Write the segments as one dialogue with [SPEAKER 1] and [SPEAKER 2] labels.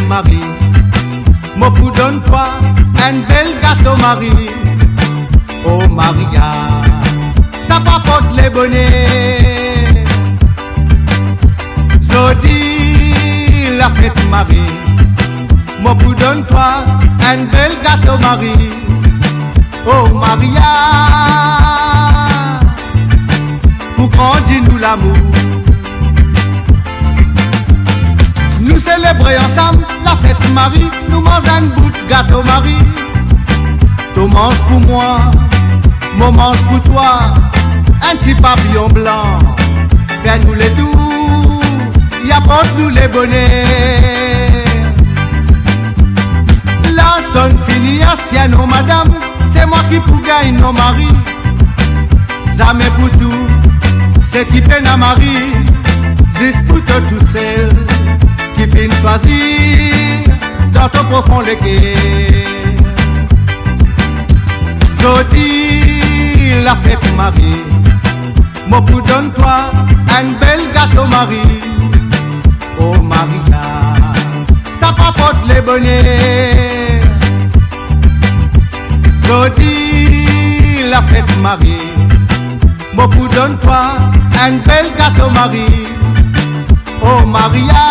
[SPEAKER 1] Marie. Moi vous donne-toi un bel gâteau Marie. Oh Maria, ça papote les bonnets. Jodi la fête Marie. Moi vous donne-toi un bel gâteau Marie. Oh Maria, pour grandir nous l'amour. Nous célébrer ensemble la fête Marie. Nous mangeons un bout de gâteau Marie. Tu manges pour moi, moi mange pour toi. Un petit papillon blanc, fais-nous les doux, y apporte-nous les bonnets. La sonne finie à sien, non madame, c'est moi qui pour gagner nos maris. Jamais pour tout, c'est qui peine à Marie, juste pour toi tout seul, qui finit choisir dans ton profond légué. Jodi la fête Marie, moi pour donne-toi un bel gâteau Marie. Oh Maria, ça papote les bonnets. Jodi la fête Marie, moi pour donne-toi un bel gâteau Marie. Oh Maria,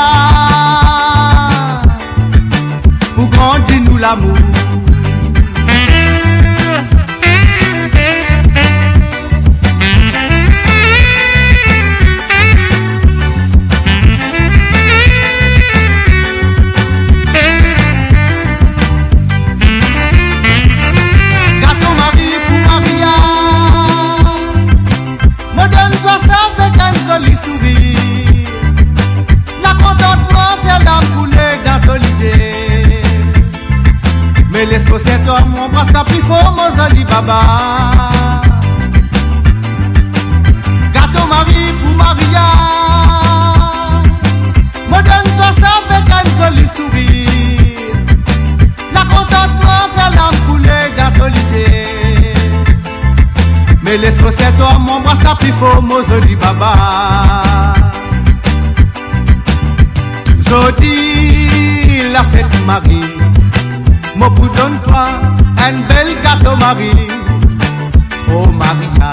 [SPEAKER 1] pour grandir nous l'amour. Mais laisse-moi cet homme, mon bras ça plus fort, mon joli baba. Gâteau Marie pour Maria, me donne-toi ça avec un joli sourire. La contentement fait l'âme couler d'actualité. Mais laisse-moi cet homme, mon bras ça plus fort, mon joli baba. Jodi la fête Marie, moi vous donne-toi un bel gâteau Marie. Oh Maria,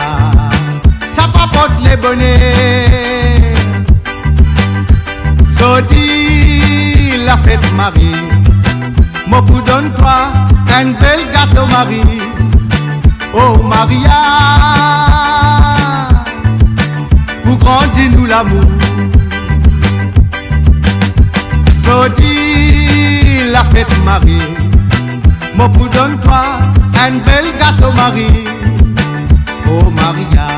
[SPEAKER 1] ça papote les bonnets. Jodi la fête Marie, moi vous donne-toi un bel gâteau Marie. Oh Maria, pour grandir nous l'amour. Jodi la fête Marie, moi vous donne-toi un bel gâteau Marie. Oh Maria,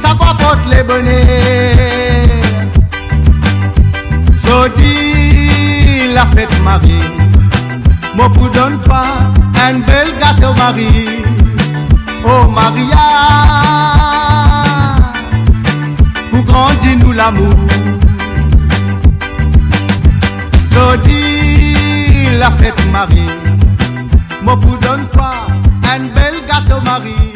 [SPEAKER 1] ça papote les bonnets. Jodi la fête Marie, moi vous donne-toi un bel gâteau Marie. Oh Maria, pour grandir nous l'amour. Jodi la fête Marie, moi vous donne-toi un bel gâteau Marie.